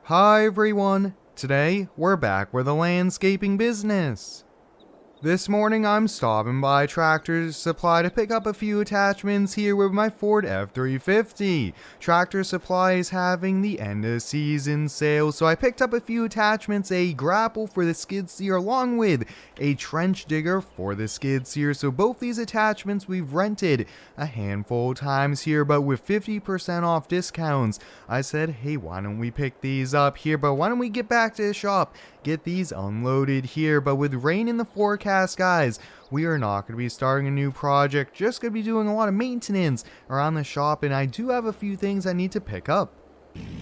Hi everyone, today we're back with a landscaping business. This morning I'm stopping by Tractor Supply to pick up a few attachments here with my Ford F350. Tractor Supply is having the end of season sale, so I picked up a few attachments, a grapple for the skid steer along with a trench digger for the skid steer. So both these attachments we've rented a handful of times here, but with 50% off discounts. I said, hey, why don't we pick these up here, but why don't we get back to the shop, get these unloaded here. But with rain in the forecast, guys, we are not going to be starting a new project, just going to be doing a lot of maintenance around the shop, and I do have a few things I need to pick up.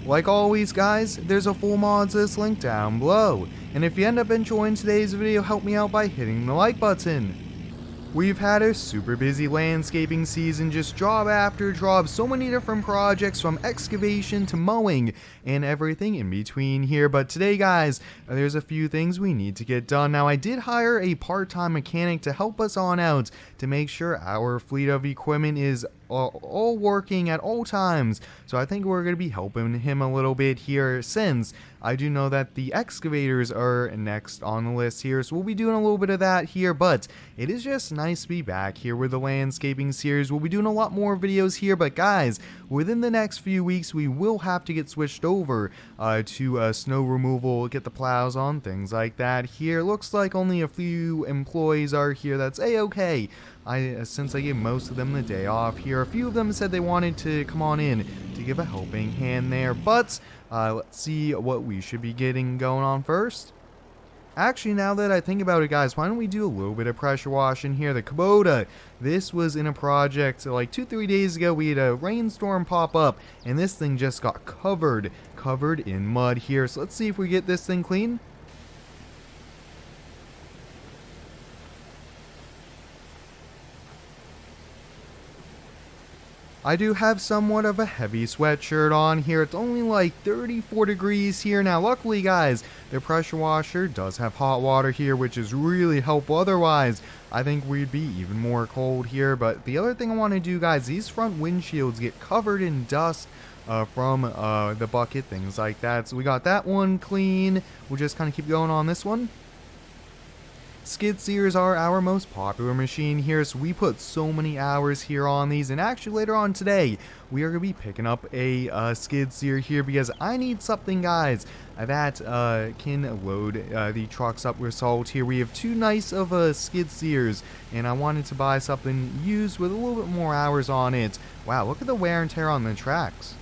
Like always, guys, there's a full mods list link down below, and if you end up enjoying today's video, help me out by hitting the like button. We've had a super busy landscaping season, just job after job, so many different projects from excavation to mowing and everything in between here. But today, guys, there's a few things we need to get done. Now, I did hire a part-time mechanic to help us on out to make sure our fleet of equipment is all working at all times. So I think we're going to be helping him a little bit here, since I do know that the excavators are next on the list here. So we'll be doing a little bit of that here, but it is just nice to be back here with the landscaping series. We'll be doing a lot more videos here, but guys, within the next few weeks, we will have to get switched over to snow removal, get the plows on, things like that here. Looks like only a few employees are here. That's a-okay. Since I gave most of them the day off here, a few of them said they wanted to come on in to give a helping hand there, but let's see what we should be getting going on first. Actually, now that I think about it, guys, why don't we do a little bit of pressure washing here? The Kubota, this was in a project like 2-3 days ago. We had a rainstorm pop up, and this thing just got covered in mud here. So let's see if we get this thing clean. I do have somewhat of a heavy sweatshirt on here. It's only like 34 degrees here. Now, luckily, guys, the pressure washer does have hot water here, which is really helpful. Otherwise, I think we'd be even more cold here. But the other thing I want to do, guys, these front windshields get covered in dust from the bucket, things like that. So we got that one clean. We'll just kind of keep going on this one. Skid steers are our most popular machine here, so we put so many hours here on these, and actually later on today we are going to be picking up a skid steer here because I need something, guys, that can load the trucks up with salt here. We have two nice of skid steers, and I wanted to buy something used with a little bit more hours on it. Wow, look at the wear and tear on the tracks.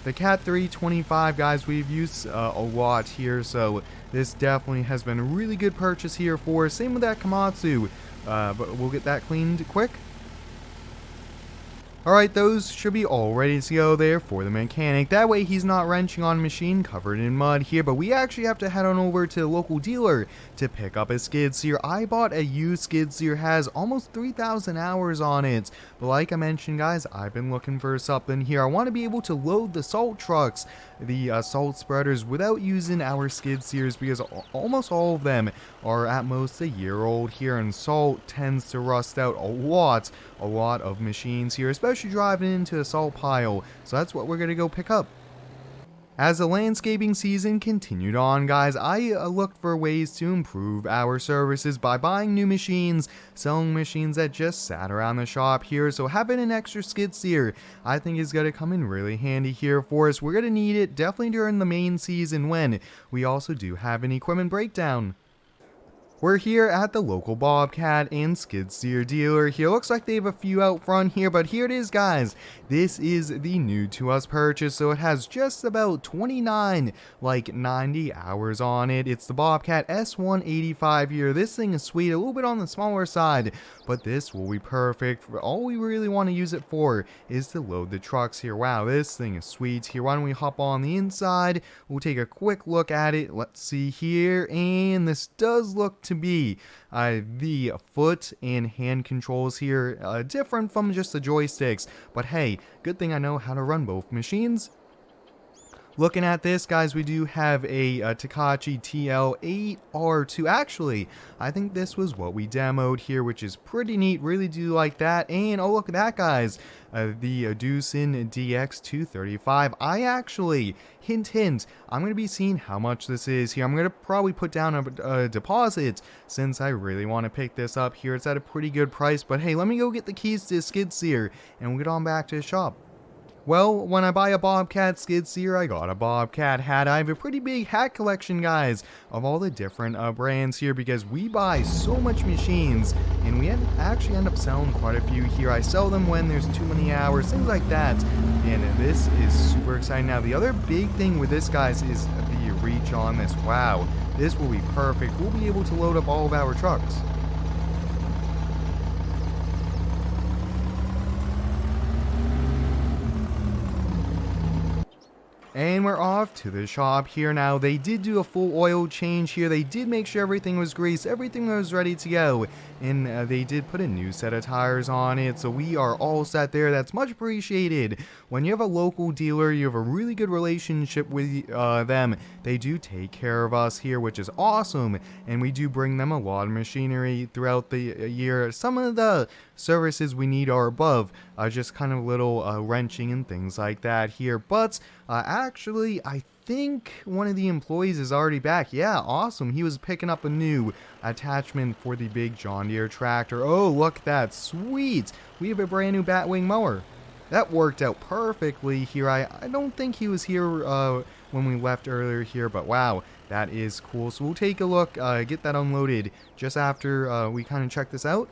The Cat 325, guys, we've used a lot here, so this definitely has been a really good purchase here for us. Same with that Komatsu, but we'll get that cleaned quick. Alright, those should be all ready to go there for the mechanic. That way he's not wrenching on a machine covered in mud here, but we actually have to head on over to the local dealer to pick up a skid steer. I bought a used skid steer, has almost 3,000 hours on it, but like I mentioned, guys, I've been looking for something here. I want to be able to load the salt trucks, the salt spreaders, without using our skid steers, because almost all of them are at most a year old here, and salt tends to rust out a lot of machines here, especially driving into a salt pile. So that's what we're going to go pick up. As the landscaping season continued on, guys, I looked for ways to improve our services by buying new machines, selling machines that just sat around the shop here. So having an extra skid steer, I think, is going to come in really handy here for us. We're going to need it definitely during the main season when we also do have an equipment breakdown. We're here at the local Bobcat and Skidsteer dealer here. Looks like they have a few out front here, but here it is, guys. This is the new to us purchase, so it has just about 29, like 90 hours on it. It's the Bobcat S185 here. This thing is sweet, a little bit on the smaller side, but this will be perfect. All we really want to use it for is to load the trucks here. Wow, this thing is sweet here. Why don't we hop on the inside? We'll take a quick look at it. Let's see here, and this does look to be the foot and hand controls here, different from just the joysticks, but hey, good thing I know how to run both machines. Looking at this, guys, we do have a Takachi TL8R2. Actually, I think this was what we demoed here, which is pretty neat. Really do like that. And oh, look at that, guys. The Doosan DX235. I actually, hint, I'm going to be seeing how much this is here. I'm going to probably put down a deposit since I really want to pick this up here. It's at a pretty good price. But hey, let me go get the keys to Skidsteer and we'll get on back to the shop. Well, when I buy a Bobcat Skidsteer, I got a Bobcat hat. I have a pretty big hat collection, guys, of all the different brands here because we buy so much machines, and we actually end up selling quite a few here. I sell them when there's too many hours, things like that, and this is super exciting. Now, the other big thing with this, guys, is the reach on this. Wow, this will be perfect. We'll be able to load up all of our trucks. And we're off to the shop here now. They did do a full oil change here. They did make sure everything was greased, everything was ready to go. And they did put a new set of tires on it. So we are all set there. That's much appreciated. When you have a local dealer, you have a really good relationship with them. They do take care of us here, which is awesome. And we do bring them a lot of machinery throughout the year. Some of the services we need are above, just kind of little wrenching and things like that here. But actually, I think one of the employees is already back. Yeah, awesome. He was picking up a new attachment for the big John Deere tractor. Oh, look at that. Sweet. We have a brand new Batwing mower. That worked out perfectly here. I don't think he was here when we left earlier here, but wow, that is cool. So we'll take a look, get that unloaded just after we kind of check this out.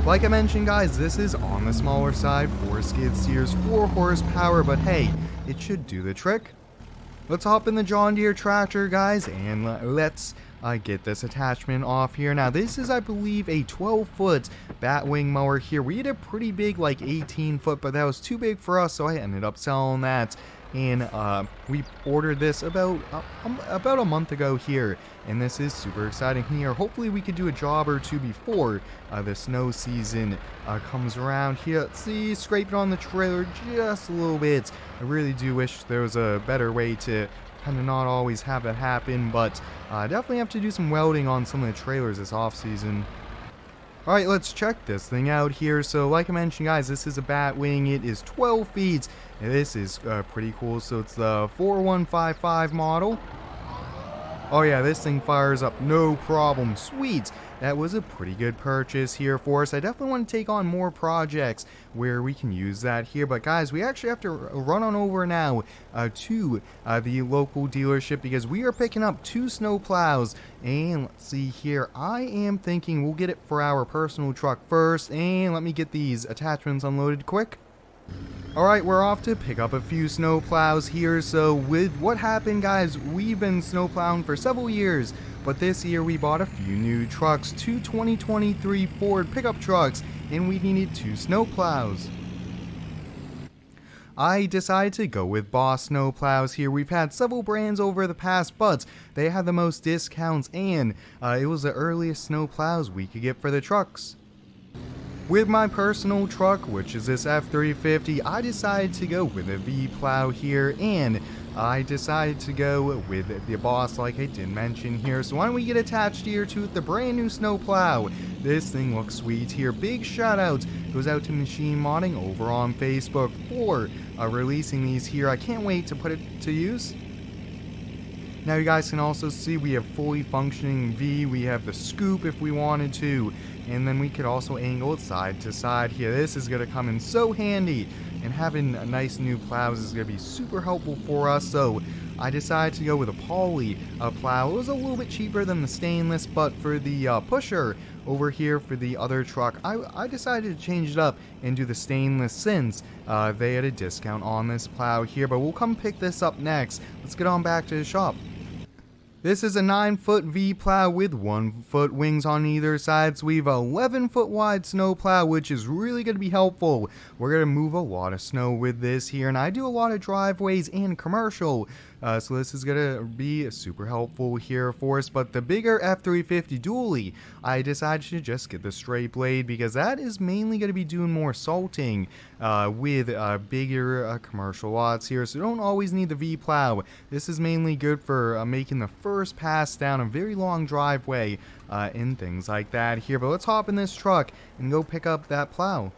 Like I mentioned, guys, this is on the smaller side for skid steers, 4 horsepower, but hey, it should do the trick. Let's hop in the John Deere tractor, guys, and let's get this attachment off here. Now, this is, I believe, a 12-foot Batwing mower here. We had a pretty big, like 18-foot, but that was too big for us, so I ended up selling that. And we ordered this about a month ago here, and this is super exciting here. Hopefully we could do a job or two before the snow season comes around here. Let's see, scrape it on the trailer just a little bit. I really do wish there was a better way to kind of not always have that happen, but definitely have to do some welding on some of the trailers this off season. Alright, let's check this thing out here. So like I mentioned, guys, this is a Batwing. It is 12 feet. And this is pretty cool. So it's the 4155 model. Oh yeah, this thing fires up no problem. Sweet. That was a pretty good purchase here for us. I definitely want to take on more projects where we can use that here. But guys, we actually have to run on over now to the local dealership because we are picking up 2 snow plows. And let's see here. I am thinking we'll get it for our personal truck first. And let me get these attachments unloaded quick. Alright, we're off to pick up a few snow plows here. So with what happened, guys, we've been snow plowing for several years, but this year we bought a few new trucks, 2 2023 Ford pickup trucks, and we needed 2 snow plows. I decided to go with Boss snow plows here. We've had several brands over the past, but they had the most discounts, and it was the earliest snow plows we could get for the trucks. With my personal truck, which is this F350, I decided to go with a V-plow here, and I decided to go with the Boss like I did mention here. So why don't we get attached here to the brand new snow plow. This thing looks sweet here. Big shout out goes out to Machine Modding over on Facebook for releasing these here. I can't wait to put it to use. Now you guys can also see we have fully functioning V. We have the scoop if we wanted to. And then we could also angle it side to side here. This is going to come in so handy. And having a nice new plows is going to be super helpful for us. So I decided to go with a poly plow. It was a little bit cheaper than the stainless. But for the pusher over here for the other truck, I decided to change it up and do the stainless since they had a discount on this plow here. But we'll come pick this up next. Let's get on back to the shop. This is a 9-foot V-plow with 1-foot wings on either side, so we have an 11-foot wide snow plow, which is really going to be helpful. We're going to move a lot of snow with this here, and I do a lot of driveways and commercial So this is gonna be super helpful here for us. But the bigger F350 dually, I decided to just get the straight blade because that is mainly gonna be doing more salting with bigger commercial lots here. So you don't always need the V plow. This is mainly good for making the first pass down a very long driveway and things like that here. But let's hop in this truck and go pick up that plow.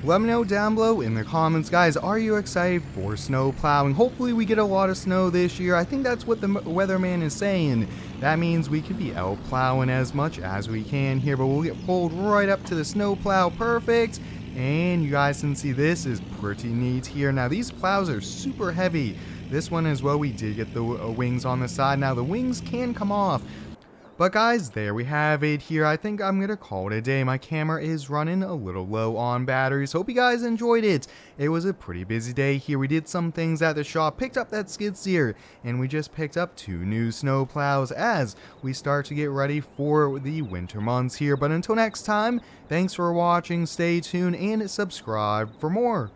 Let me know down below in the comments, guys, are you excited for snow plowing? Hopefully we get a lot of snow this year. I think that's what the weatherman is saying. That means we could be out plowing as much as we can here, but we'll get pulled right up to the snow plow. Perfect. And you guys can see this is pretty neat here. Now these plows are super heavy. This one as well, we did get the wings on the side. Now the wings can come off. But guys, there we have it here. I think I'm going to call it a day. My camera is running a little low on batteries. Hope you guys enjoyed it. It was a pretty busy day here. We did some things at the shop, picked up that skid steer, and we just picked up 2 new snow plows as we start to get ready for the winter months here. But until next time, thanks for watching, stay tuned, and subscribe for more.